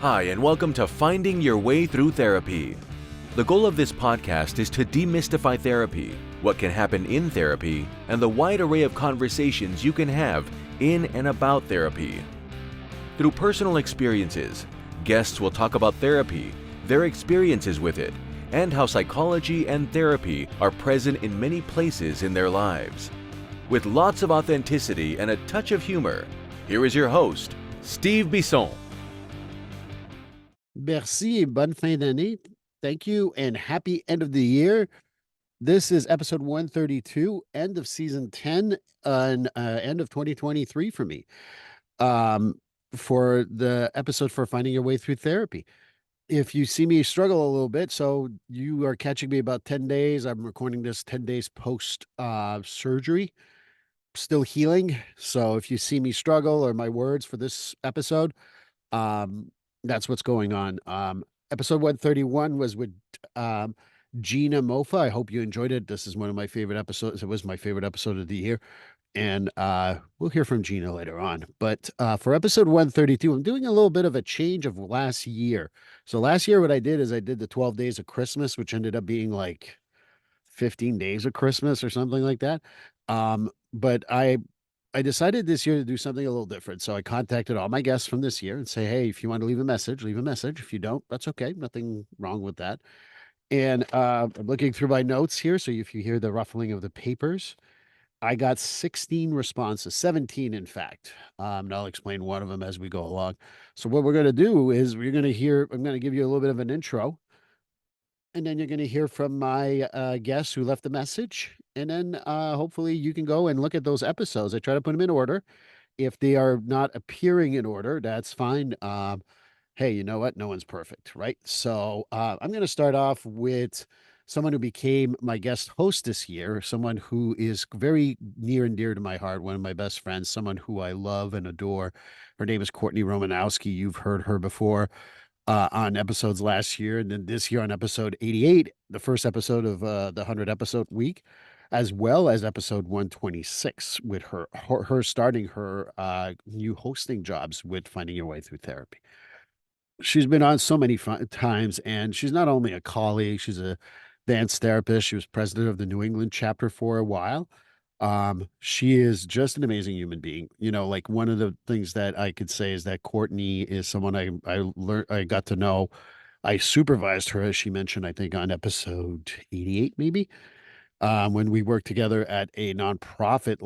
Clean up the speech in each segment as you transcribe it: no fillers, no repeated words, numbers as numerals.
Hi, and welcome to Finding Your Way Through Therapy. The goal of this podcast is to demystify therapy, what can happen in therapy, and the wide array of conversations you can have in and about therapy. Through personal experiences, guests will talk about therapy, their experiences with it, and how psychology and therapy are present in many places in their lives. With lots of authenticity and a touch of humor, here is your host, Steve Bisson. Merci, bonne fin d'année. Thank you, and happy end of the year. This is episode 132, end of season 10, and end of 2023 for me. For the episode for Finding Your Way Through Therapy. If you see me struggle a little bit, so you are catching me about 10 days. I'm recording this 10 days post surgery, still healing. So if you see me struggle or my words for this episode, that's what's going on. Episode 131 was with Gina Mofa. I hope you enjoyed it. This is one of my favorite episodes. It was my favorite episode of the year. And we'll hear from Gina later on. But for episode 132, I'm doing a little bit of a change of last year. So last year, what I did is I did the 12 days of Christmas, which ended up being like 15 days of Christmas or something like that. But I decided this year to do something a little different. So I contacted all my guests from this year and say, hey, if you want to leave a message, leave a message. If you don't, that's okay. Nothing wrong with that. And I'm looking through my notes here. So if you hear the ruffling of the papers, I got 16 responses, 17, in fact. And I'll explain one of them as we go along. So what we're going to do is I'm going to give you a little bit of an intro. And then you're going to hear from my guests who left the message. And then hopefully you can go and look at those episodes. I try to put them in order. If they are not appearing in order, that's fine. Hey, you know what? No one's perfect, right? So I'm going to start off with someone who became my guest host this year, someone who is very near and dear to my heart, one of my best friends, someone who I love and adore. Her name is Courtney Romanowski. You've heard her before on episodes last year, and then this year on episode 88, the first episode of the 100 episode week, as well as episode 126 with her starting her new hosting jobs with Finding Your Way Through Therapy. She's been on so many times, and she's not only a colleague, she's a dance therapist. She was president of the New England chapter for a while. She is just an amazing human being. You know, like one of the things that I could say is that Courtney is someone I got to know. I supervised her, as she mentioned, I think on episode 88, maybe, when we worked together at a nonprofit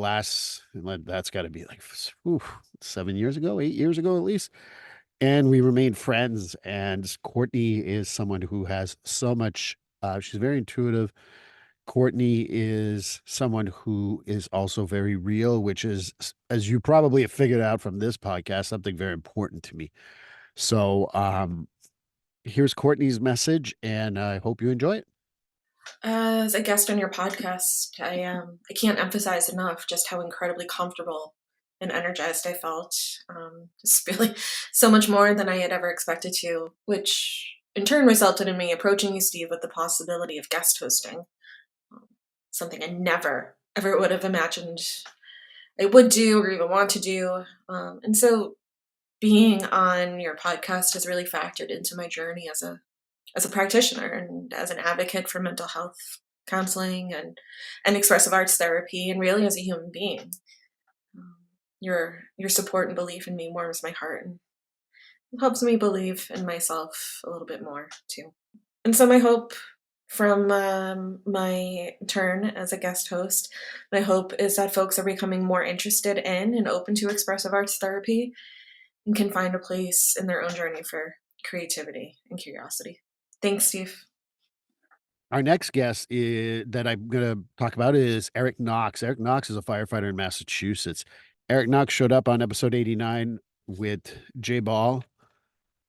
that's got to be like 7 years ago, 8 years ago, at least. And we remained friends. And Courtney is someone who has so much, she's very intuitive. Courtney is someone who is also very real, which is, as you probably have figured out from this podcast, something very important to me. So here's Courtney's message, and I hope you enjoy it. As a guest on your podcast, I can't emphasize enough just how incredibly comfortable and energized I felt. Just really so much more than I had ever expected to, which in turn resulted in me approaching you, Steve, with the possibility of guest hosting. Something I never, ever would have imagined I would do or even want to do. And so being on your podcast has really factored into my journey as a practitioner and as an advocate for mental health counseling and expressive arts therapy, and really as a human being. Your support and belief in me warms my heart and helps me believe in myself a little bit more too. And so my hope from my turn as a guest host, my hope is that folks are becoming more interested in and open to expressive arts therapy and can find a place in their own journey for creativity and curiosity. Thanks, Steve. Our next guest that I'm going to talk about is Eric Knox. Eric Knox is a firefighter in Massachusetts. Eric Knox showed up on episode 89 with Jay Ball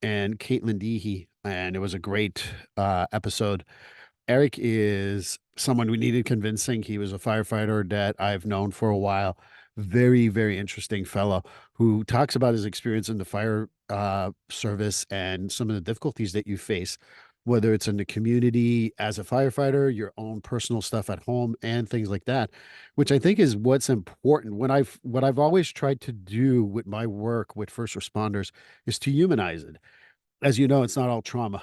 and Caitlin Deehee, and it was a great episode. Eric is someone we needed convincing. He was a firefighter that I've known for a while. Very, very interesting fellow who talks about his experience in the fire service and some of the difficulties that you face, whether it's in the community as a firefighter, your own personal stuff at home, and things like that, which I think is what's important. What I've always tried to do with my work with first responders is to humanize it. as you know, it's not all trauma.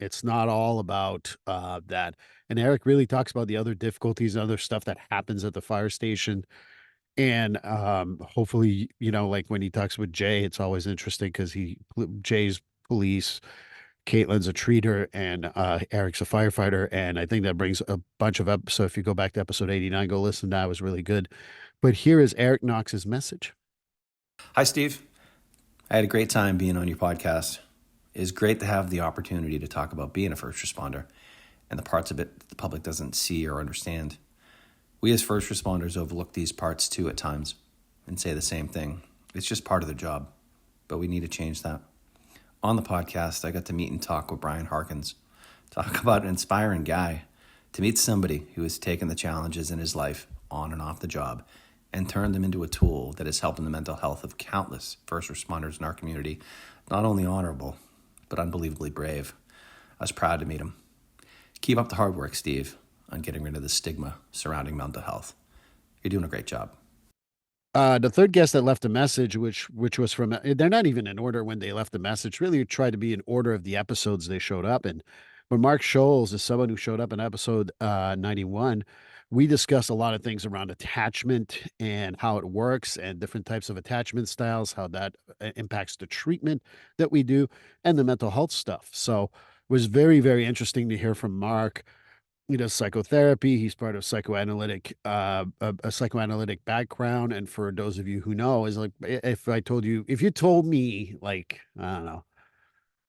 It's not all about that. And Eric really talks about the other difficulties and other stuff that happens at the fire station. And hopefully, like when he talks with Jay, it's always interesting because Jay's police, Caitlin's a treater, and Eric's a firefighter. And I think that brings a bunch of up. So if you go back to episode 89, go listen. That was really good. But here is Eric Knox's message. Hi, Steve. I had a great time being on your podcast. It's great to have the opportunity to talk about being a first responder and the parts of it that the public doesn't see or understand. We as first responders overlook these parts too at times and say the same thing. It's just part of the job, but we need to change that. On the podcast, I got to meet and talk with Brian Harkins. Talk about an inspiring guy. To meet somebody who has taken the challenges in his life on and off the job and turned them into a tool that is helping the mental health of countless first responders in our community, not only honorable, but unbelievably brave. I was proud to meet him. Keep up the hard work, Steve, on getting rid of the stigma surrounding mental health. You're doing a great job. The third guest that left a message, which was from, they're not even in order when they left the message, really tried to be in order of the episodes they showed up in. But Mark Scholes is someone who showed up in episode 91. We discussed a lot of things around attachment and how it works and different types of attachment styles, how that impacts the treatment that we do and the mental health stuff. So it was very, very interesting to hear from Mark. He does psychotherapy. He's part of psychoanalytic, a psychoanalytic background. And for those of you who know, is like, if you told me like, I don't know,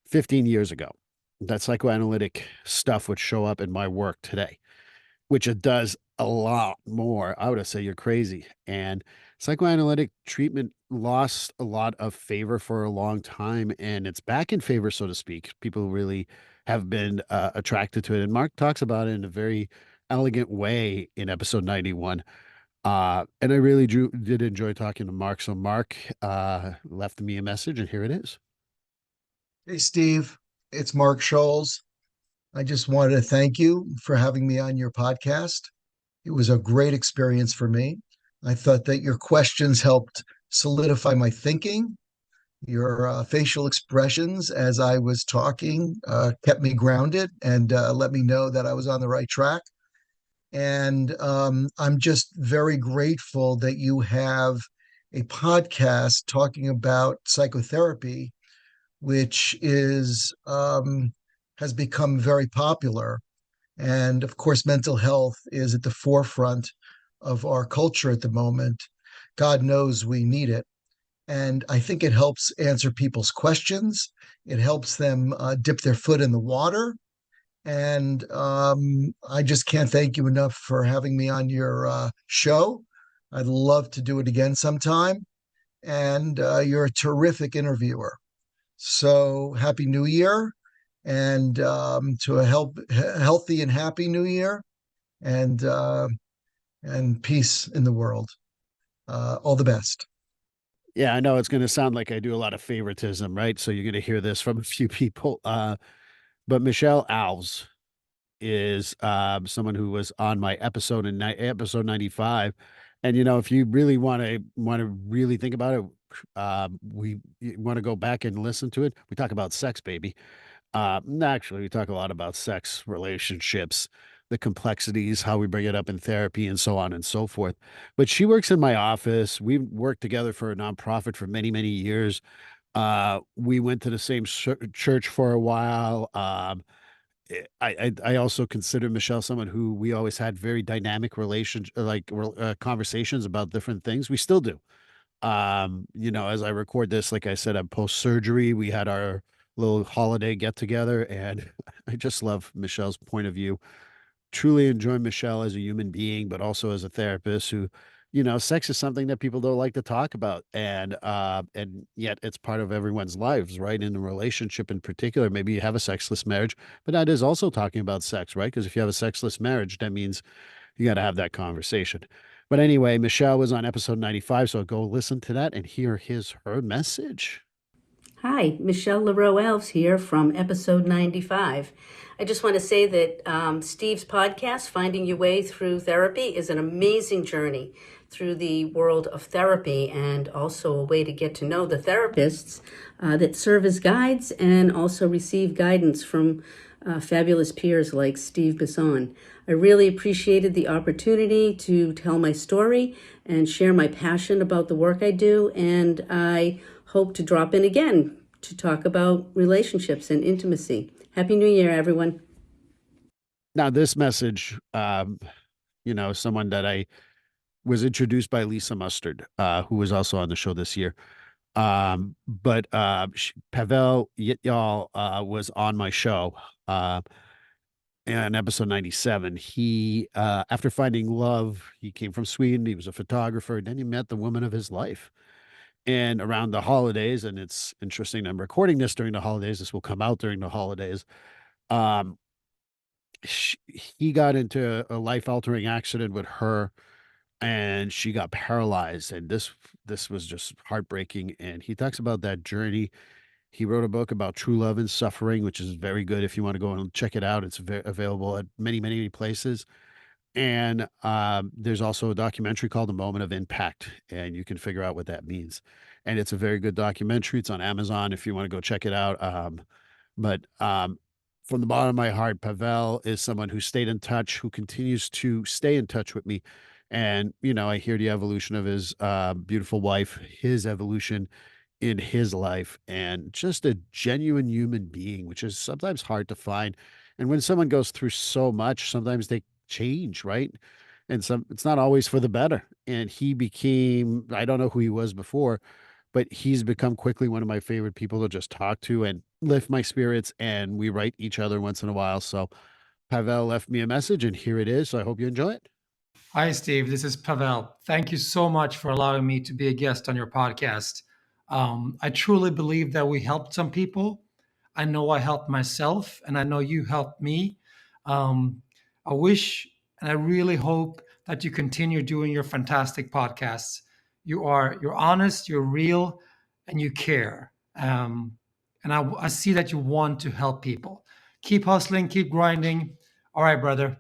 15 years ago, that psychoanalytic stuff would show up in my work today, which it does a lot more, I would have said you're crazy. And psychoanalytic treatment lost a lot of favor for a long time, and it's back in favor, so to speak. People really have been attracted to it. And Mark talks about it in a very elegant way in episode 91. And I really did enjoy talking to Mark. So Mark left me a message, and here it is. Hey, Steve, it's Mark Scholes. I just wanted to thank you for having me on your podcast. It was a great experience for me. I thought that your questions helped solidify my thinking. Your facial expressions as I was talking kept me grounded and let me know that I was on the right track. And I'm just very grateful that you have a podcast talking about psychotherapy, which has become very popular. And of course, mental health is at the forefront of our culture at the moment. God knows we need it. And I think it helps answer people's questions. It helps them dip their foot in the water. And I just can't thank you enough for having me on your show. I'd love to do it again sometime. And you're a terrific interviewer. So happy New Year, and to a healthy and happy New Year, and peace in the world. All the best. Yeah, I know it's going to sound like I do a lot of favoritism, right? So you're going to hear this from a few people. But Michele Lareau-Alves is someone who was on my episode in episode 95. And if you really want to really think about it, we want to go back and listen to it. We talk about sex, baby. Actually, we talk a lot about sex, relationships, the complexities, how we bring it up in therapy, and so on and so forth. But she works in my office. We've worked together for a nonprofit for many, many years. We went to the same church for a while. I also consider Michele someone who we always had very dynamic conversations about different things. We still do. As I record this, like I said, I'm post surgery. We had our little holiday get together, and I just love Michele's point of view. Truly enjoy Michele as a human being, but also as a therapist who, sex is something that people don't like to talk about. And yet it's part of everyone's lives, right? In a relationship in particular, maybe you have a sexless marriage, but that is also talking about sex, right? Because if you have a sexless marriage, that means you got to have that conversation. But anyway, Michele was on episode 95, so go listen to that and hear her message. Hi, Michele Lareau-Alves here from episode 95. I just want to say that Steve's podcast, Finding Your Way Through Therapy, is an amazing journey through the world of therapy, and also a way to get to know the therapists that serve as guides and also receive guidance from fabulous peers like Steve Bisson. I really appreciated the opportunity to tell my story and share my passion about the work I do, and I hope to drop in again to talk about relationships and intimacy. Happy New Year, everyone. Now, this message, someone that I was introduced by Lisa Mustard, who was also on the show this year. Pavel Yityal was on my show in episode 97. He, after finding love, he came from Sweden. He was a photographer. And then he met the woman of his life. And around the holidays, and it's interesting, I'm recording this during the holidays. This will come out during the holidays. He got into a life-altering accident with her, and she got paralyzed. And this was just heartbreaking. And he talks about that journey. He wrote a book about true love and suffering, which is very good. If you want to go and check it out, it's available at many, many places. And there's also a documentary called The Moment of Impact, and you can figure out what that means. And it's a very good documentary. It's on Amazon if you want to go check it out. But from the bottom of my heart, Pavel is someone who stayed in touch, who continues to stay in touch with me. And, I hear the evolution of his beautiful wife, his evolution in his life, and just a genuine human being, which is sometimes hard to find. And when someone goes through so much, sometimes they change, right? And it's not always for the better. And he became, I don't know who he was before, but he's become quickly one of my favorite people to just talk to and lift my spirits. And we write each other once in a while. So Pavel left me a message, and here it is. So I hope you enjoy it. Hi, Steve. This is Pavel. Thank you so much for allowing me to be a guest on your podcast. I truly believe that we helped some people. I know I helped myself, and I know you helped me. I wish and I really hope that you continue doing your fantastic podcasts. You're honest, you're real, and you care. And I see that you want to help people. Keep hustling, keep grinding. All right, brother.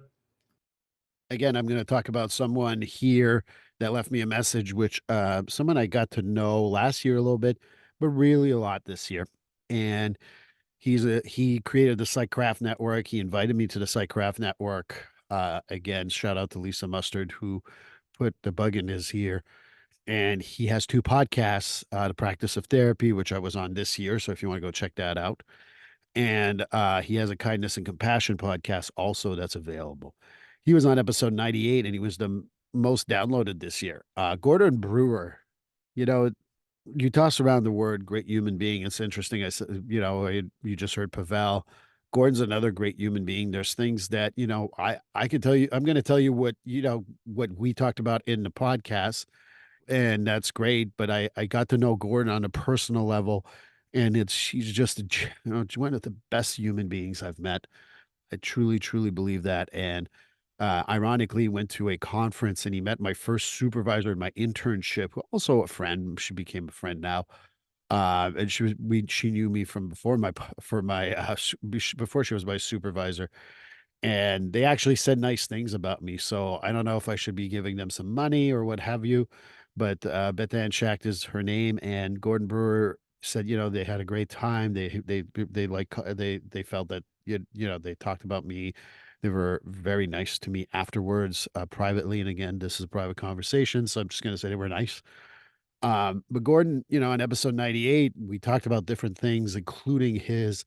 Again, I'm going to talk about someone here that left me a message, which someone I got to know last year a little bit, but really a lot this year. And he created the PsychCraft Network. He invited me to the PsychCraft Network. Again, shout out to Lisa Mustard, who put the bug in his ear. And he has 2 podcasts, The Practice of Therapy, which I was on this year. So if you want to go check that out. And he has a Kindness and Compassion podcast also that's available. He was on episode 98, and he was the most downloaded this year. Gordon Brewer, you toss around the word great human being. It's interesting. I said, you just heard Pavel. Gordon's another great human being. There's things that, I can tell you, I'm going to tell you what we talked about in the podcast, and that's great. But I got to know Gordon on a personal level, and she's just, one of the best human beings I've met. I truly, truly believe that. And ironically, went to a conference, and he met my first supervisor in my internship, also a friend. She became a friend now. And she knew me from before before she was my supervisor. And they actually said nice things about me. So I don't know if I should be giving them some money or what have you, but Beth Ann Schacht is her name. And Gordon Brewer said, they had a great time. They felt that, they talked about me. They were very nice to me afterwards, privately. And again, this is a private conversation, so I'm just going to say they were nice. But Gordon, on episode 98, we talked about different things, including his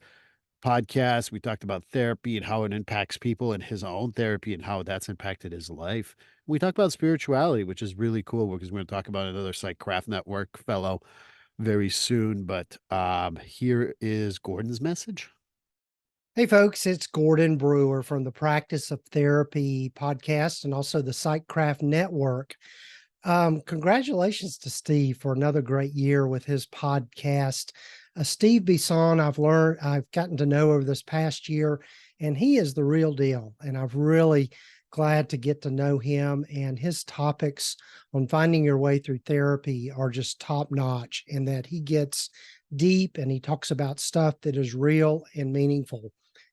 podcast. We talked about therapy and how it impacts people, and his own therapy and how that's impacted his life. We talked about spirituality, which is really cool, because we're going to talk about another PsychCraft Network fellow very soon. But here is Gordon's message. Hey, folks, it's Gordon Brewer from the Practice of Therapy podcast and also the PsychCraft Network. Congratulations to Steve for another great year with his podcast. Steve Bisson, I've gotten to know over this past year, and he is the real deal. And I'm really glad to get to know him, and his topics on finding your way through therapy are just top notch, in that he gets deep and he talks about stuff that is real and meaningful.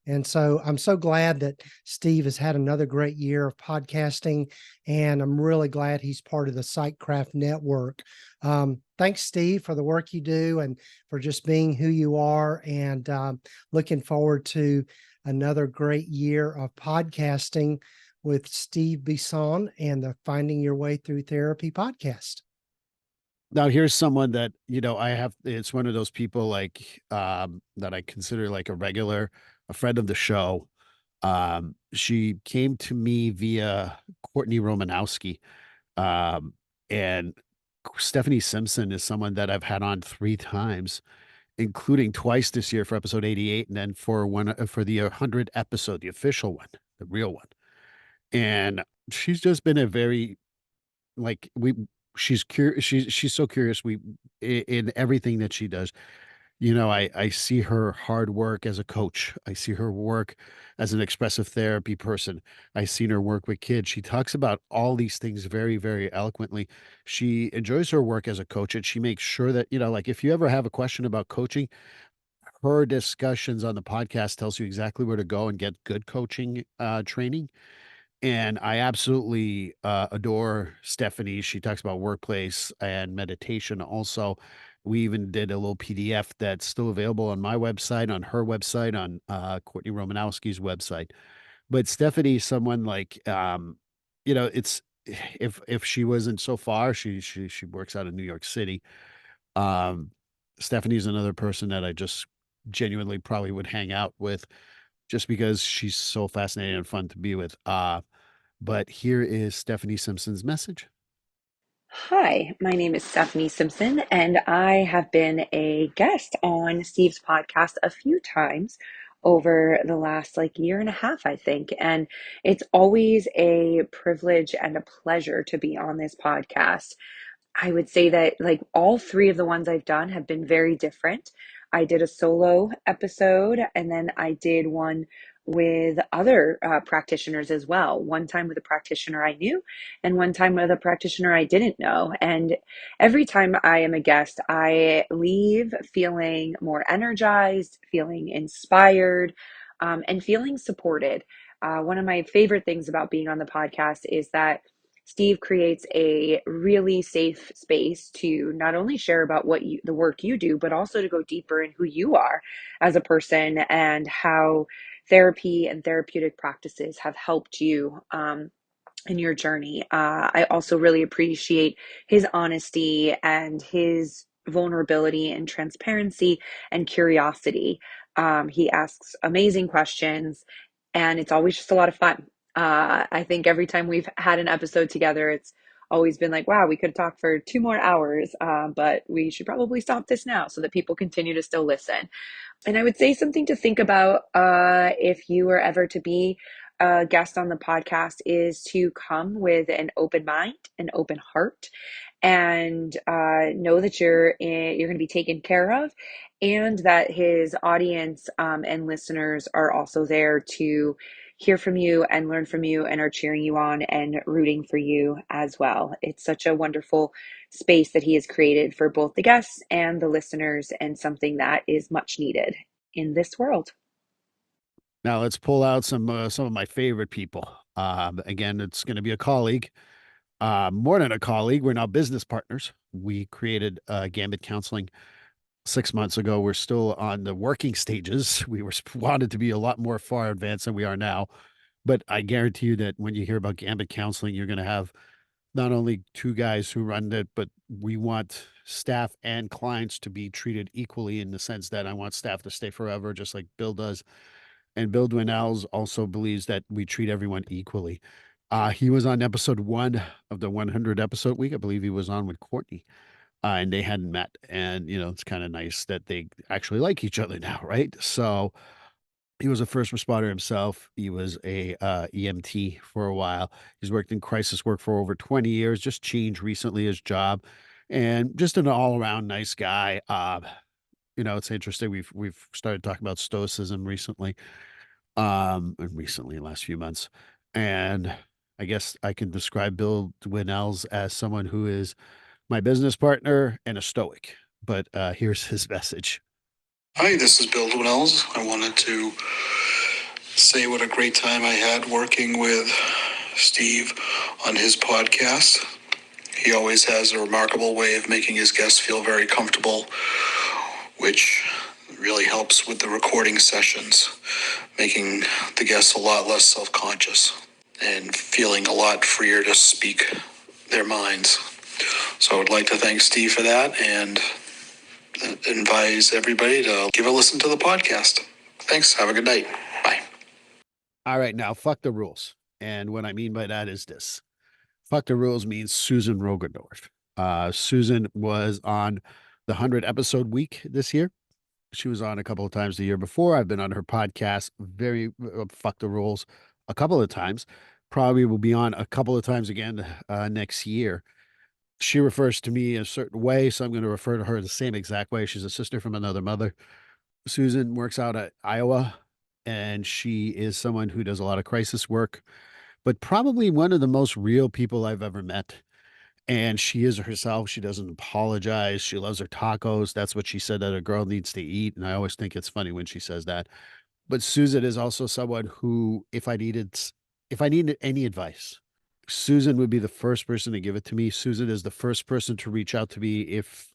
And so I'm so glad that Steve has had another great year of podcasting, and I'm really glad he's part of the PsychCraft Network. Thanks, Steve, for the work you do and for just being who you are, and looking forward to another great year of podcasting with Steve Bisson and the Finding Your Way Through Therapy podcast. Now here's someone that, it's one of those people like, that I consider like a friend of the show. She came to me via Courtney Romanowski. And Stephanie Simpson is someone that I've had on 3 times, including twice this year for episode 88, and then for the 100 episode, the official one, the real one. And she's just been a very, like, she's curious. She's so curious. In everything that she does, I see her hard work as a coach. I see her work as an expressive therapy person. I seen her work with kids. She talks about all these things very, very eloquently. She enjoys her work as a coach, and she makes sure that, like, if you ever have a question about coaching, her discussions on the podcast tells you exactly where to go and get good coaching training. And I absolutely adore Stephanie. She talks about workplace and meditation also. We even did a little PDF that's still available on my website, on her website, on Courtney Romanowski's website. But Stephanie's someone like, it's if she wasn't so far, she works out in New York City. Um, Stephanie's another person that I just genuinely probably would hang out with, just because she's so fascinating and fun to be with. But here is Stephanie Simpson's message. Hi, my name is Stephanie Simpson, and I have been a guest on Steve's podcast a few times over the last year and a half, I think. And it's always a privilege and a pleasure to be on this podcast. I would say that all 3 of the ones I've done have been very different. I did a solo episode, and then I did one with other practitioners as well. One time with a practitioner I knew, and one time with a practitioner I didn't know. And every time I am a guest, I leave feeling more energized, feeling inspired, and feeling supported. One of my favorite things about being on the podcast is that Steve creates a really safe space to not only share about the work you do, but also to go deeper in who you are as a person and how therapy and therapeutic practices have helped you in your journey. I also really appreciate his honesty and his vulnerability and transparency and curiosity. He asks amazing questions, and it's always just a lot of fun. I think every time we've had an episode together, it's always been like, wow, we could talk for 2 more hours, but we should probably stop this now so that people continue to still listen. And I would say something to think about if you were ever to be a guest on the podcast is to come with an open mind, an open heart, and know that you're going to be taken care of, and that his audience and listeners are also there to hear from you and learn from you and are cheering you on and rooting for you as well. It's such a wonderful space that he has created for both the guests and the listeners, and something that is much needed in this world. Now let's pull out some of my favorite people. Again, it's going to be a colleague. More than a colleague, we're now business partners. We created Gambit Counseling 6 months ago. We're still on the working stages. We wanted to be a lot more far advanced than we are now. But I guarantee you that when you hear about Gambit Counseling, you're going to have not only 2 guys who run it, but we want staff and clients to be treated equally, in the sense that I want staff to stay forever, just like Bill does. And Bill Dwinnells also believes that we treat everyone equally. He was on episode 1 of the 100 episode week. I believe he was on with Courtney, and they hadn't met. And, it's kind of nice that they actually like each other now, right? So he was a first responder himself. He was a EMT for a while. He's worked in crisis work for over 20 years, just changed recently his job, and just an all-around nice guy. It's interesting. We've started talking about stoicism recently, and recently in the last few months. And I guess I can describe Bill Dwinnells as someone who is my business partner and a stoic. But here's his message. Hi, this is Bill Dwinnells. I wanted to say what a great time I had working with Steve on his podcast. He always has a remarkable way of making his guests feel very comfortable, which really helps with the recording sessions, making the guests a lot less self-conscious and feeling a lot freer to speak their minds. So I would like to thank Steve for that and advise everybody to give a listen to the podcast. Thanks. Have a good night. Bye. All right, now fuck the rules. And what I mean by that is this. Fuck the rules means Susan Roggendorf. Susan was on the 100 episode week this year. She was on a couple of times the year before. I've been on her podcast, very fuck the rules, a couple of times. Probably will be on a couple of times again next year. She refers to me a certain way, so I'm going to refer to her the same exact way. She's a sister from another mother. Susan works out at Iowa, and she is someone who does a lot of crisis work, but probably one of the most real people I've ever met. And she is herself. She doesn't apologize. She loves her tacos. That's what she said that a girl needs to eat. And I always think it's funny when she says that. But Susan is also someone who, if I needed any advice, Susan would be the first person to give it to me. Susan is the first person to reach out to me if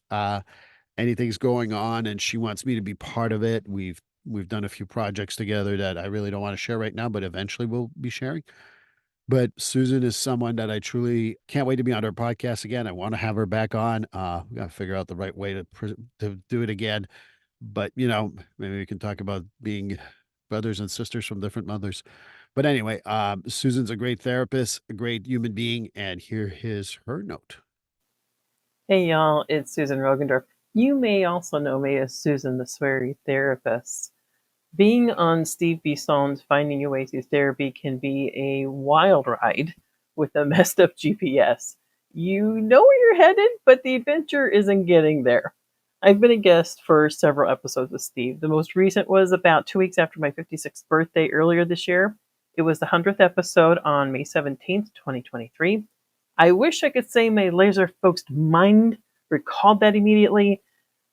anything's going on and she wants me to be part of it. We've done a few projects together that I really don't want to share right now, but eventually we'll be sharing. But Susan is someone that I truly can't wait to be on her podcast again. I want to have her back on. We got to figure out the right way to do it again. But, maybe we can talk about being brothers and sisters from different mothers. But anyway, Susan's a great therapist, a great human being. And here is her note. Hey, y'all. It's Susan Roggendorf. You may also know me as Susan the Sweary Therapist. Being on Steve Bisson's Finding Your Way Through Therapy can be a wild ride with a messed up GPS. You know where you're headed, but the adventure isn't getting there. I've been a guest for several episodes with Steve. The most recent was about 2 weeks after my 56th birthday earlier this year. It was the 100th episode on May 17th, 2023. I wish I could say my laser-focused mind recalled that immediately,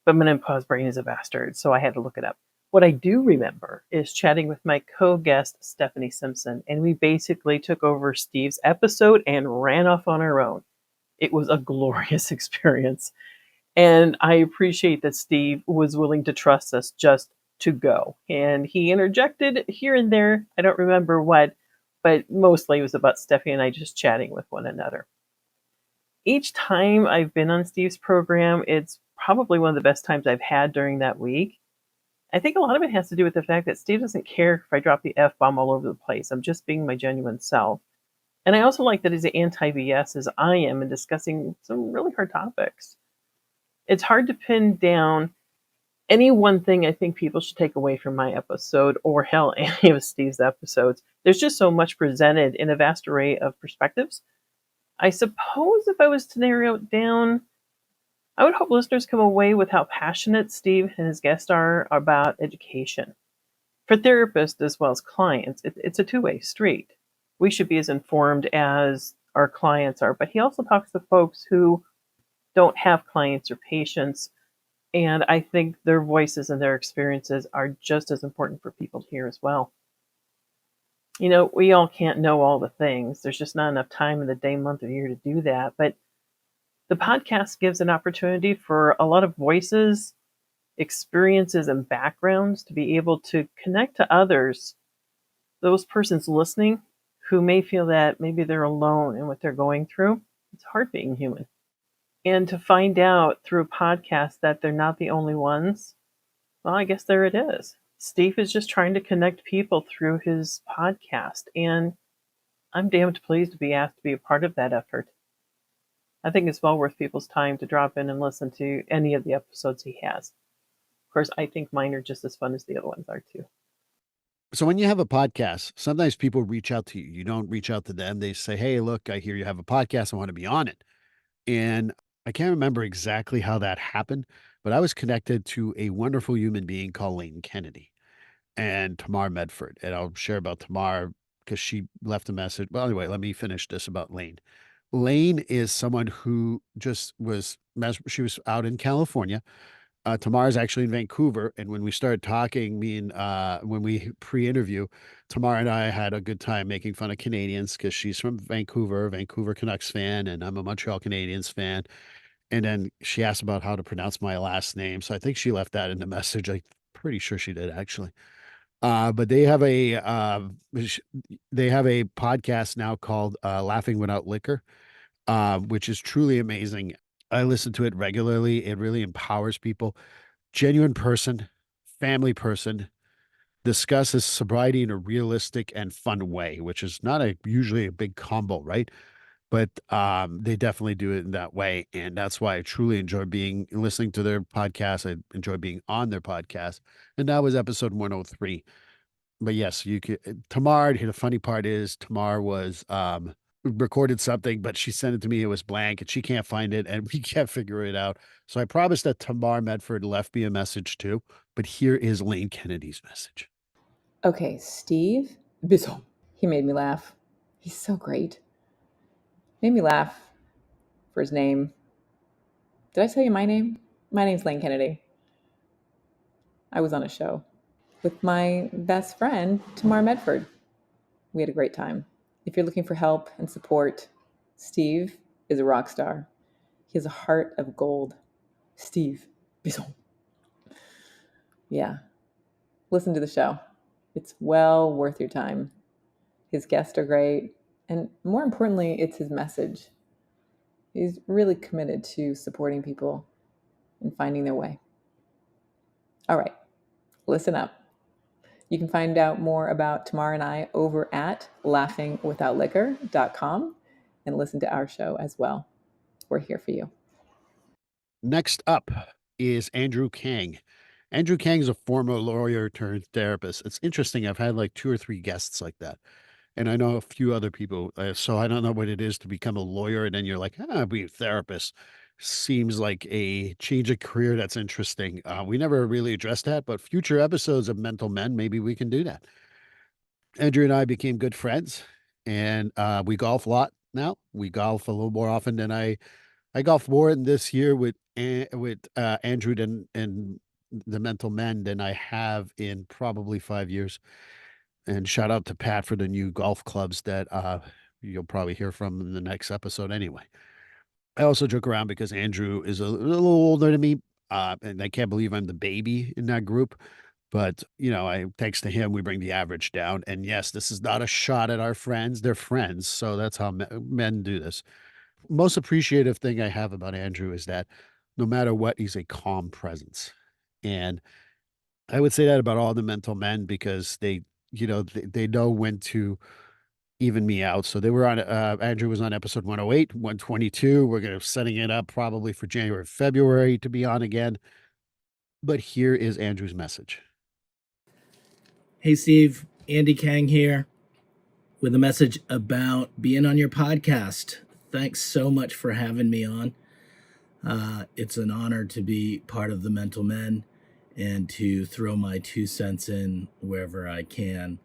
but my menopause brain is a bastard, so I had to look it up. What I do remember is chatting with my co-guest, Stephanie Simpson, and we basically took over Steve's episode and ran off on our own. It was a glorious experience, and I appreciate that Steve was willing to trust us just to go. And he interjected here and there, I don't remember what, but mostly it was about Stephanie and I just chatting with one another. Each time I've been on Steve's program, it's probably one of the best times I've had during that week. I think a lot of it has to do with the fact that Steve doesn't care if I drop the F-bomb all over the place. I'm just being my genuine self. And I also like that he's anti-BS as I am in discussing some really hard topics. It's hard to pin down any one thing I think people should take away from my episode, or hell, any of Steve's episodes. There's just so much presented in a vast array of perspectives. I suppose if I was to narrow it down, I would hope listeners come away with how passionate Steve and his guests are about education. For therapists as well as clients, it's a two-way street. We should be as informed as our clients are, but he also talks to folks who don't have clients or patients, and I think their voices and their experiences are just as important for people to hear as well. We all can't know all the things. There's just not enough time in the day, month, or year to do that, but the podcast gives an opportunity for a lot of voices, experiences, and backgrounds to be able to connect to others, those persons listening who may feel that maybe they're alone in what they're going through. It's hard being human. And to find out through a podcast that they're not the only ones, well, I guess there it is. Steve is just trying to connect people through his podcast, and I'm damned pleased to be asked to be a part of that effort. I think it's well worth people's time to drop in and listen to any of the episodes he has. Of course, I think mine are just as fun as the other ones are too. So when you have a podcast, sometimes people reach out to you. You don't reach out to them. They say, hey, look, I hear you have a podcast. I want to be on it. And I can't remember exactly how that happened, but I was connected to a wonderful human being called Kennedy and Tamar Medford. And I'll share about Tamar because she left a message. Well, anyway, let me finish this about Lane. Lane is someone who just she was out in California Tamar's actually in Vancouver, and when we started talking, when we pre-interview, Tamar and I had a good time making fun of Canadians because she's from Vancouver, Vancouver Canucks fan, and I'm a Montreal Canadiens fan. And then she asked about how to pronounce my last name, so I think she left that in the message. I'm pretty sure she did actually. But they have a podcast now called Laughing Without Liquor, which is truly amazing. I listen to it regularly. It really empowers people. Genuine person, family person, discusses sobriety in a realistic and fun way, which is not usually a big combo, right? But they definitely do it in that way, and that's why I truly enjoy listening to their podcast. I enjoy being on their podcast, and that was episode 103. But yes, you could. Tamar. The funny part is Tamar was recorded something, but she sent it to me. It was blank, and she can't find it, and we can't figure it out. So I promised that Tamar Medford left me a message too. But here is Lane Kennedy's message. Okay, Steve Bisson. He made me laugh. He's so great. Made me laugh for his name. Did I tell you my name? My name's Lane Kennedy. I was on a show with my best friend, Tamar Medford. We had a great time. If you're looking for help and support, Steve is a rock star. He has a heart of gold. Steve Bisson. Yeah. Listen to the show. It's well worth your time. His guests are great. And more importantly, it's his message. He's really committed to supporting people and finding their way. All right, listen up. You can find out more about Tamar and I over at laughingwithoutliquor.com and listen to our show as well. We're here for you. Next up is Andrew Kang. Andrew Kang is a former lawyer turned therapist. It's interesting. I've had like 2 or 3 guests like that. And I know a few other people. So I don't know what it is to become a lawyer. And then you're like, be a therapist. Seems like a change of career that's interesting. We never really addressed that, but future episodes of Mental Men, maybe we can do that. Andrew and I became good friends, and we golf a lot now. We golf a little more often than I golf more in this year with Andrew and the Mental Men than I have in probably 5 years. And shout out to Pat for the new golf clubs that you'll probably hear from in the next episode anyway. I also joke around because Andrew is a little older than me, and I can't believe I'm the baby in that group. But, thanks to him, we bring the average down. And yes, this is not a shot at our friends. They're friends. So that's how men do this. Most appreciative thing I have about Andrew is that no matter what, he's a calm presence. And I would say that about all the Mental Men because they know when to even me out. So they were on, Andrew was on episode 108, 122. We're going to setting it up probably for January, February to be on again. But here is Andrew's message. Hey, Steve, Andy Kang here with a message about being on your podcast. Thanks so much for having me on. It's an honor to be part of the Mental Men and to throw my 2 cents in wherever I can.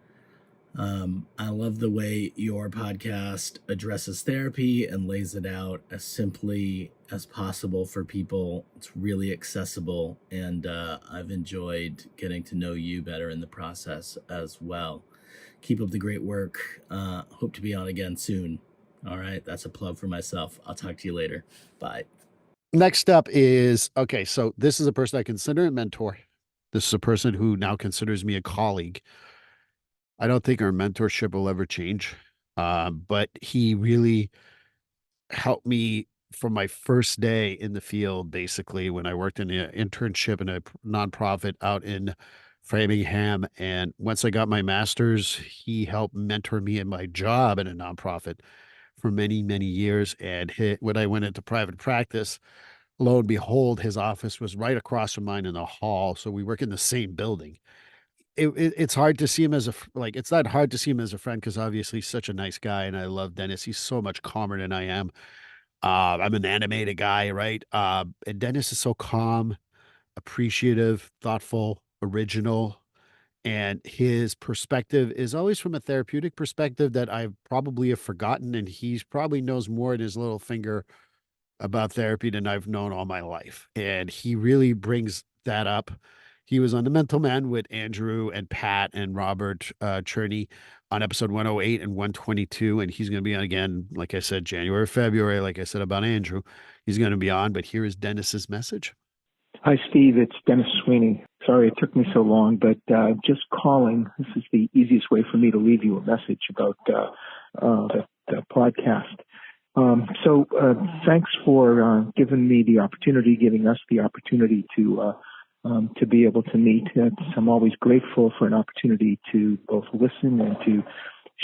I love the way your podcast addresses therapy and lays it out as simply as possible for people. It's really accessible, and I've enjoyed getting to know you better in the process as well. Keep up the great work. Hope to be on again soon. All right, that's a plug for myself. I'll talk to you later. Bye. Next up is, okay, so this is a person I consider a mentor. This is a person who now considers me a colleague. I don't think our mentorship will ever change, but he really helped me from my first day in the field, basically, when I worked in an internship in a nonprofit out in Framingham. And once I got my master's, he helped mentor me in my job in a nonprofit for many, many years. And when I went into private practice, lo and behold, his office was right across from mine in the hall. So we work in the same building. It's hard to see him as it's not hard to see him as a friend because obviously he's such a nice guy and I love Dennis. He's so much calmer than I am. I'm an animated guy, right? And Dennis is so calm, appreciative, thoughtful, original, and his perspective is always from a therapeutic perspective that I probably have forgotten, and he's probably knows more in his little finger about therapy than I've known all my life. And he really brings that up. He was on The Mental Man with Andrew and Pat and Robert Cherney on episode 108 and 122. And he's going to be on again, like I said, January, February, like I said about Andrew. He's going to be on, but here is Dennis's message. Hi, Steve. It's Dennis Sweeney. Sorry it took me so long, but just calling. This is the easiest way for me to leave you a message about the podcast. Thanks for giving us the opportunity to be able to meet. I'm always grateful for an opportunity to both listen and to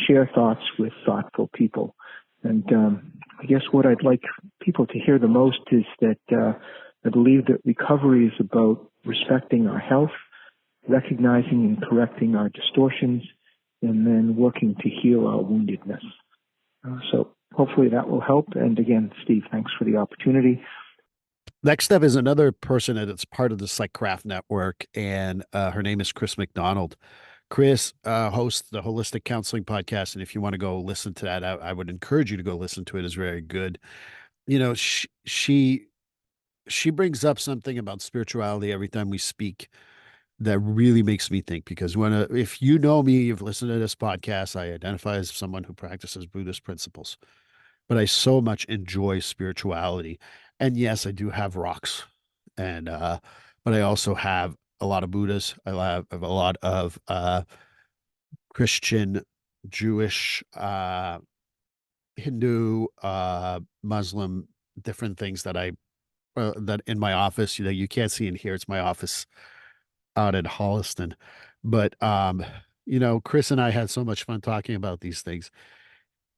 share thoughts with thoughtful people. And I guess what I'd like people to hear the most is that I believe that recovery is about respecting our health, recognizing and correcting our distortions, and then working to heal our woundedness. So hopefully that will help. And again, Steve, thanks for the opportunity. Next up is another person that's part of the PsychCraft Network, and her name is Chris McDonald. Chris hosts the Holistic Counseling Podcast, and if you want to go listen to that, I would encourage you to go listen to it. It's very good. You know, she brings up something about spirituality every time we speak that really makes me think, because if you know me, you've listened to this podcast, I identify as someone who practices Buddhist principles, but I so much enjoy spirituality. And yes, I do have rocks, and but I also have a lot of Buddhas. I have a lot of Christian, Jewish, Hindu, Muslim, different things that that in my office, you can't see in here. It's my office out at Holliston. But, Chris and I had so much fun talking about these things.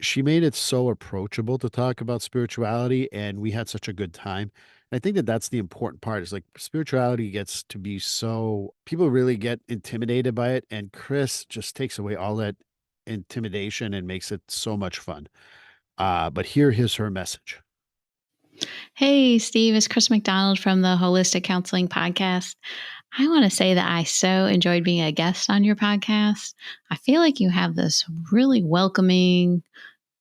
She made it so approachable to talk about spirituality, and we had such a good time. And I think that that's the important part, is like spirituality gets to be people really get intimidated by it. And Chris just takes away all that intimidation and makes it so much fun. But here's her message. Hey, Steve, it's Chris McDonald from the Holistic Counseling Podcast. I want to say that I so enjoyed being a guest on your podcast. I feel like you have this really welcoming,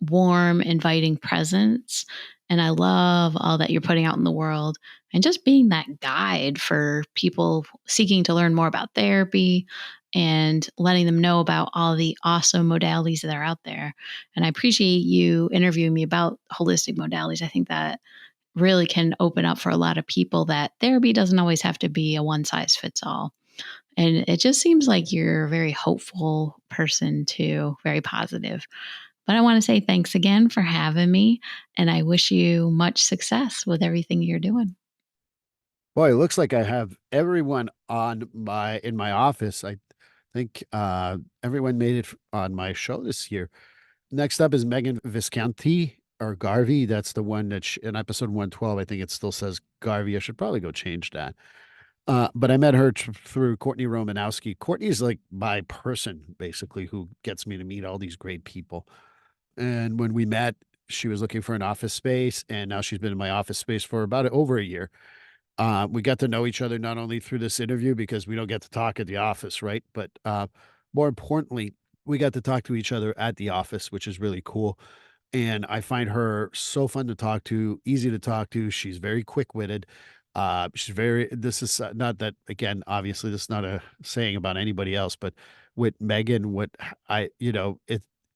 warm, inviting presence. And I love all that you're putting out in the world, and just being that guide for people seeking to learn more about therapy and letting them know about all the awesome modalities that are out there. And I appreciate you interviewing me about holistic modalities. I think that really can open up for a lot of people that therapy doesn't always have to be a one size fits all. And it just seems like you're a very hopeful person too, very positive. But I want to say thanks again for having me, and I wish you much success with everything you're doing. Boy, it looks like I have everyone in my office. I think everyone made it on my show this year. Next up is Megan Visconti, or Garvey. That's the one that in episode 112, I think it still says Garvey. I should probably go change that. But I met her through Courtney Romanowski. Courtney's like my person, basically, who gets me to meet all these great people. And when we met, she was looking for an office space, and now she's been in my office space for about over a year. We got to know each other not only through this interview, because we don't get to talk at the office, right? But more importantly, we got to talk to each other at the office, which is really cool. And I find her so fun to talk to, easy to talk to. She's very quick-witted. This is not that, again, obviously this is not a saying about anybody else, but with Megan,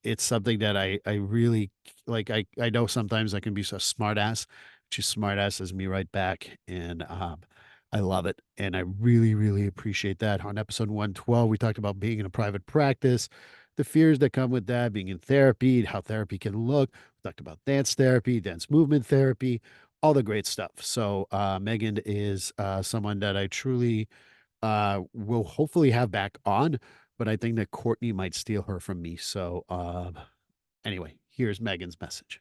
it's something that I really like. I know sometimes I can be so smart ass. She's smart ass as me right back. And I love it. And I really, really appreciate that. On episode 112, we talked about being in a private practice, the fears that come with that, being in therapy, how therapy can look. We talked about dance therapy, dance movement therapy, all the great stuff. So Megan is someone that I truly will hopefully have back on, but I think that Courtney might steal her from me. So anyway, here's Megan's message.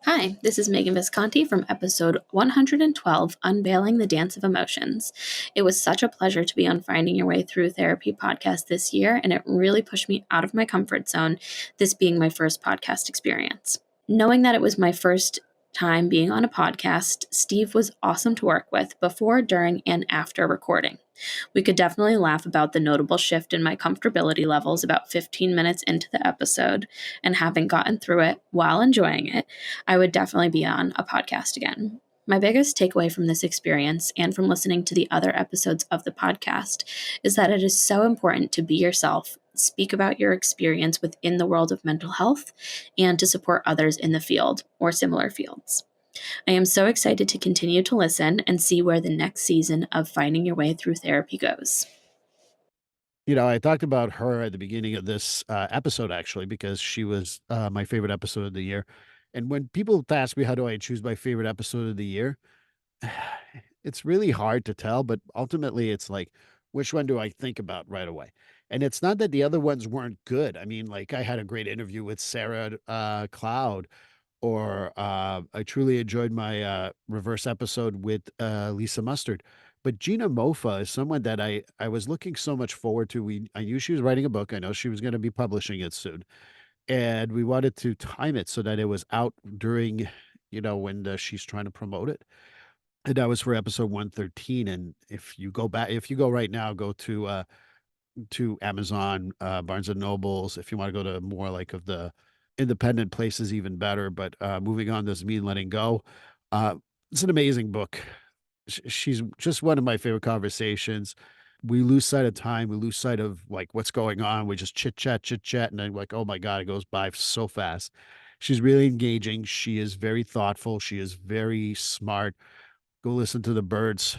Hi, this is Megan Visconti from episode 112, Unveiling the Dance of Emotions. It was such a pleasure to be on Finding Your Way Through Therapy podcast this year, and it really pushed me out of my comfort zone, this being my first podcast experience. Knowing that it was my first time being on a podcast, Steve was awesome to work with before, during, and after recording. We could definitely laugh about the notable shift in my comfortability levels about 15 minutes into the episode, and having gotten through it while enjoying it, I would definitely be on a podcast again. My biggest takeaway from this experience and from listening to the other episodes of the podcast is that it is so important to be yourself, speak about your experience within the world of mental health, and to support others in the field or similar fields. I am so excited to continue to listen and see where the next season of Finding Your Way Through Therapy goes. I talked about her at the beginning of this episode, actually, because she was my favorite episode of the year. And when people ask me, how do I choose my favorite episode of the year? It's really hard to tell, but ultimately it's like, which one do I think about right away? And it's not that the other ones weren't good. I mean, like I had a great interview with Sarah Cloud, or I truly enjoyed my reverse episode with Lisa Mustard. But Gina Mofa is someone that I was looking so much forward to. I knew she was writing a book. I know she was going to be publishing it soon, and we wanted to time it so that it was out during, when she's trying to promote it. And that was for episode 113. And if you go right now, go to Amazon, Barnes and Nobles. If you want to go to more like of the independent places, even better. But moving on doesn't mean letting go. It's an amazing book. She's just one of my favorite conversations. We lose sight of time. We lose sight of like what's going on. We just chit chat, and then like, oh my God, it goes by so fast. She's really engaging. She is very thoughtful. She is very smart. Go listen to the birds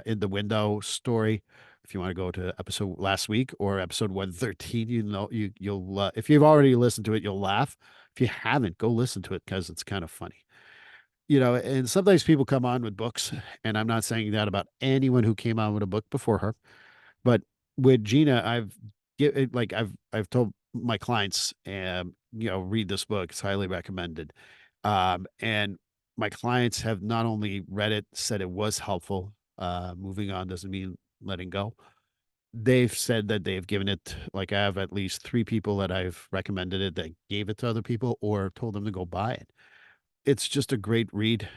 in the window story. If you want to go to episode last week or episode 113, you'll if you've already listened to it, you'll laugh. If you haven't, go listen to it because it's kind of funny. And sometimes people come on with books, and I'm not saying that about anyone who came on with a book before her, but with Gina, I've told my clients, read this book. It's highly recommended. And my clients have not only read it, said it was helpful. Moving on doesn't mean letting go. They've said that they've given it, like I have at least 3 people that I've recommended it that gave it to other people or told them to go buy it. It's just a great read.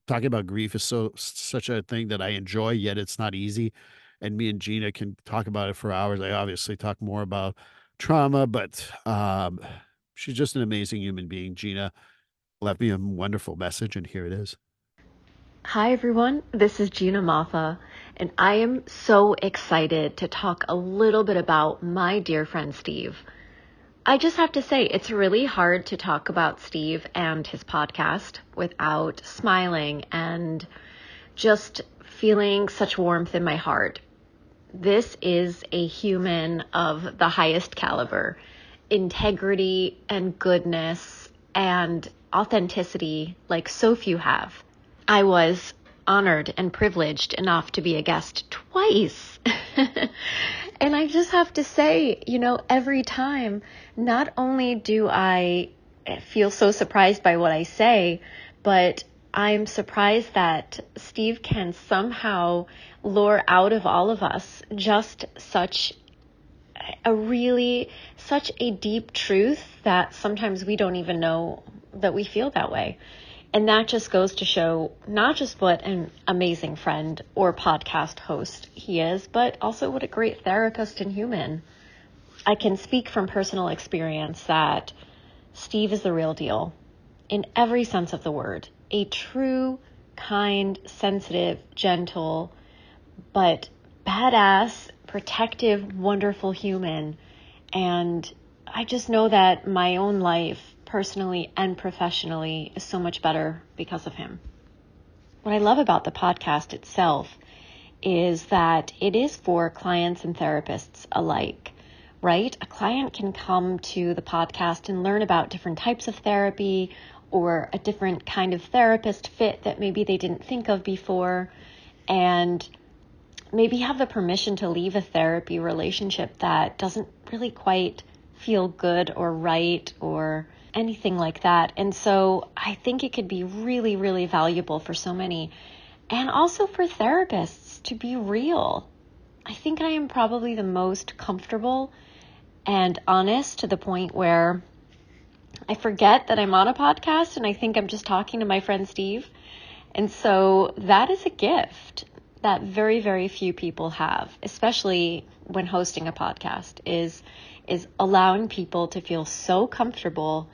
Talking about grief is such a thing that I enjoy, yet it's not easy. And me and Gina can talk about it for hours. I obviously talk more about trauma, but she's just an amazing human being. Gina left me a wonderful message, and here it is. Hi, everyone. This is Gina Moffa, and I am so excited to talk a little bit about my dear friend Steve. I just have to say, it's really hard to talk about Steve and his podcast without smiling and just feeling such warmth in my heart. This is a human of the highest caliber, integrity and goodness and authenticity like so few have. I was honored and privileged enough to be a guest twice. And I just have to say, every time, not only do I feel so surprised by what I say, but I'm surprised that Steve can somehow lure out of all of us just such a deep truth that sometimes we don't even know that we feel that way. And that just goes to show not just what an amazing friend or podcast host he is, but also what a great therapist and human. I can speak from personal experience that Steve is the real deal in every sense of the word. A true, kind, sensitive, gentle, but badass, protective, wonderful human. And I just know that my own life, personally and professionally, is so much better because of him. What I love about the podcast itself is that it is for clients and therapists alike, right? A client can come to the podcast and learn about different types of therapy or a different kind of therapist fit that maybe they didn't think of before, and maybe have the permission to leave a therapy relationship that doesn't really quite feel good or right or anything like that. And so I think it could be really, really valuable for so many, and also for therapists to be real. I think I am probably the most comfortable and honest to the point where I forget that I'm on a podcast and I think I'm just talking to my friend Steve. And so that is a gift that very, very few people have, especially when hosting a podcast, is allowing people to feel so comfortable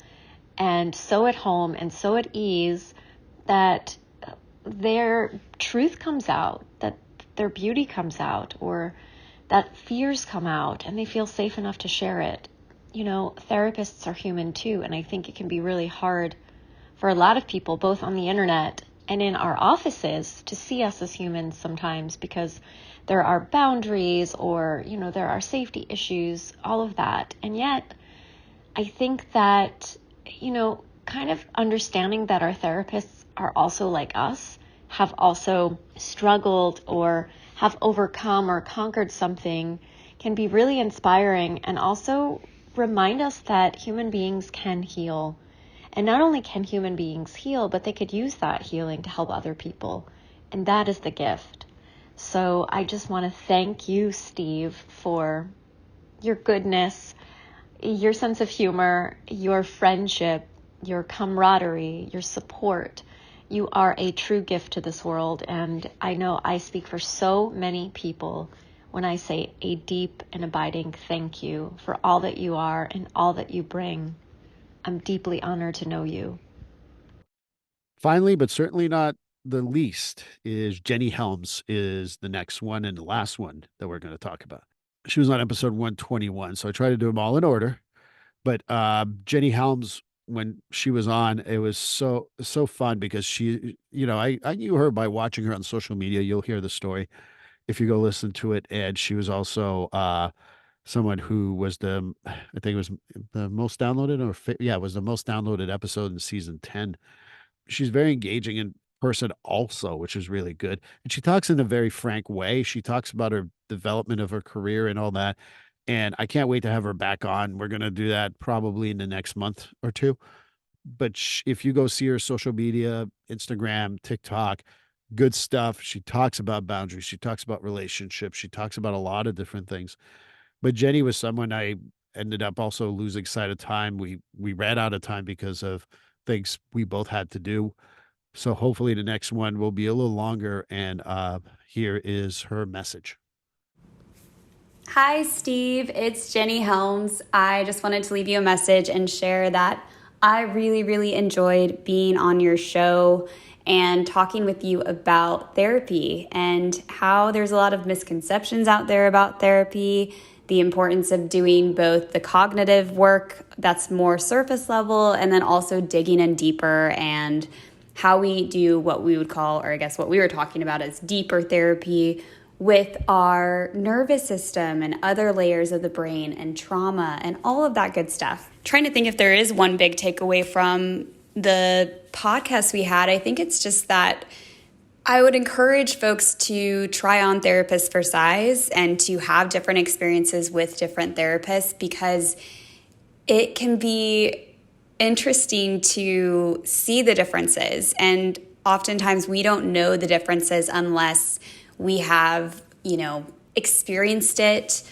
and so at home and so at ease that their truth comes out, that their beauty comes out, or that fears come out, and they feel safe enough to share it. You know, therapists are human too, and I think it can be really hard for a lot of people, both on the internet and in our offices, to see us as humans sometimes, because there are boundaries, or, you know, there are safety issues, all of that. And yet, I think that, you know, kind of understanding that our therapists are also like us, have also struggled or have overcome or conquered something, can be really inspiring, and also remind us that human beings can heal. And not only can human beings heal, but they could use that healing to help other people. And that is the gift. So I just want to thank you, Steve, for your goodness, your sense of humor, your friendship, your camaraderie, your support. You are a true gift to this world. And I know I speak for so many people when I say a deep and abiding thank you for all that you are and all that you bring. I'm deeply honored to know you. Finally, but certainly not the least, is Jenny Helms is the next one and the last one that we're going to talk about. She was on episode 121, so I try to do them all in order. But Jenny Helms, when she was on, it was so fun because she, you know, I knew her by watching her on social media. You'll hear the story if you go listen to it. And she was also someone who was I think it was the most downloaded, it was the most downloaded episode in season 10. She's very engaging in person also, which is really good. And she talks in a very frank way. She talks about her development of her career and all that. And I can't wait to have her back on. We're going to do that probably in the next month or two. But if you go see her social media, Instagram, TikTok, good stuff. She talks about boundaries. She talks about relationships. She talks about a lot of different things. But Jenny was someone I ended up also losing sight of time. We ran out of time because of things we both had to do. So hopefully the next one will be a little longer. And here is her message. Hi, Steve. It's Jenny Helms. I just wanted to leave you a message and share that I really, really enjoyed being on your show and talking with you about therapy and how there's a lot of misconceptions out there about therapy, the importance of doing both the cognitive work that's more surface level and then also digging in deeper, and how we do what we would call, or I guess what we were talking about as deeper therapy with our nervous system and other layers of the brain and trauma and all of that good stuff. Trying to think if there is one big takeaway from the podcast we had. I think it's just that I would encourage folks to try on therapists for size and to have different experiences with different therapists, because it can be interesting to see the differences. And oftentimes we don't know the differences unless we have, experienced it,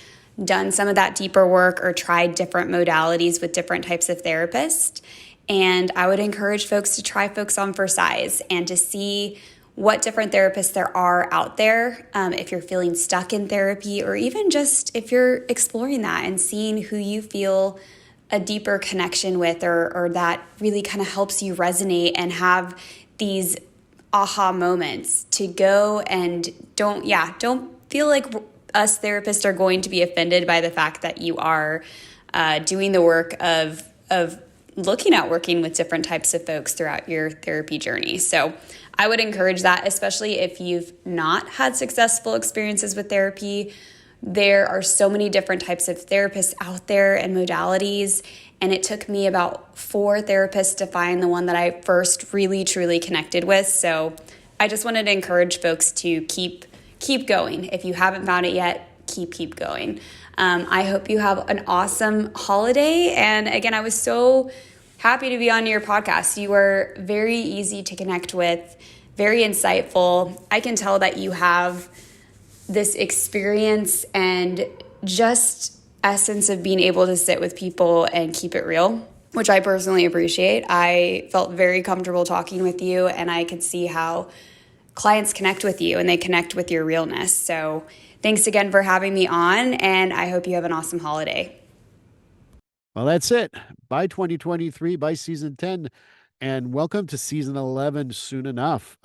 done some of that deeper work, or tried different modalities with different types of therapists. And I would encourage folks to try folks on for size and to see what different therapists there are out there. If you're feeling stuck in therapy, or even just if you're exploring that and seeing who you feel a deeper connection with, or that really kind of helps you resonate and have these aha moments, to go and don't feel like us therapists are going to be offended by the fact that you are doing the work of looking at working with different types of folks throughout your therapy journey. So I would encourage that, especially if you've not had successful experiences with therapy. There are so many different types of therapists out there and modalities, and it took me about 4 therapists to find the one that I first really, truly connected with. So I just wanted to encourage folks to keep going. If you haven't found it yet, keep going. I hope you have an awesome holiday. And again, I was so happy to be on your podcast. You are very easy to connect with, very insightful. I can tell that you have this experience and just essence of being able to sit with people and keep it real, which I personally appreciate. I felt very comfortable talking with you, and I could see how clients connect with you and they connect with your realness. So thanks again for having me on, and I hope you have an awesome holiday. Well, that's it. Bye 2023, bye season 10, and welcome to season 11 soon enough.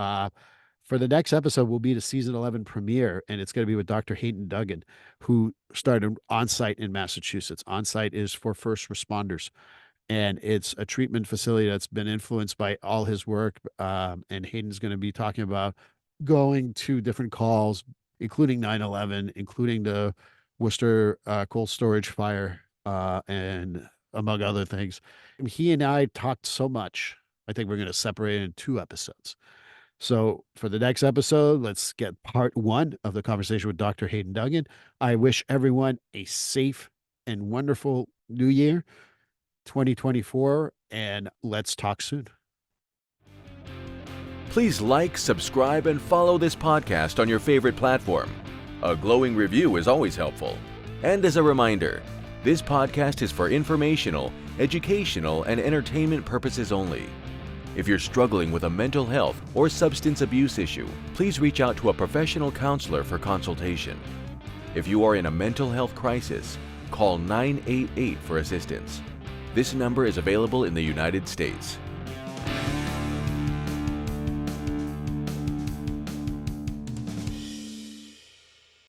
For the next episode, will be the season 11 premiere, and it's going to be with Dr. Hayden Duggan, who started On-Site in Massachusetts. On-Site is for first responders, and it's a treatment facility that's been influenced by all his work. And Hayden's going to be talking about going to different calls, including 9/11, including the Worcester cold storage fire, and among other things. He and I talked so much, I think we're going to separate it in 2 episodes. So for the next episode, let's get part 1 of the conversation with Dr. Hayden Duggan. I wish everyone a safe and wonderful new year, 2024, and let's talk soon. Please like, subscribe, and follow this podcast on your favorite platform. A glowing review is always helpful. And as a reminder, this podcast is for informational, educational, and entertainment purposes only. If you're struggling with a mental health or substance abuse issue, please reach out to a professional counselor for consultation. If you are in a mental health crisis, call 988 for assistance. This number is available in the United States.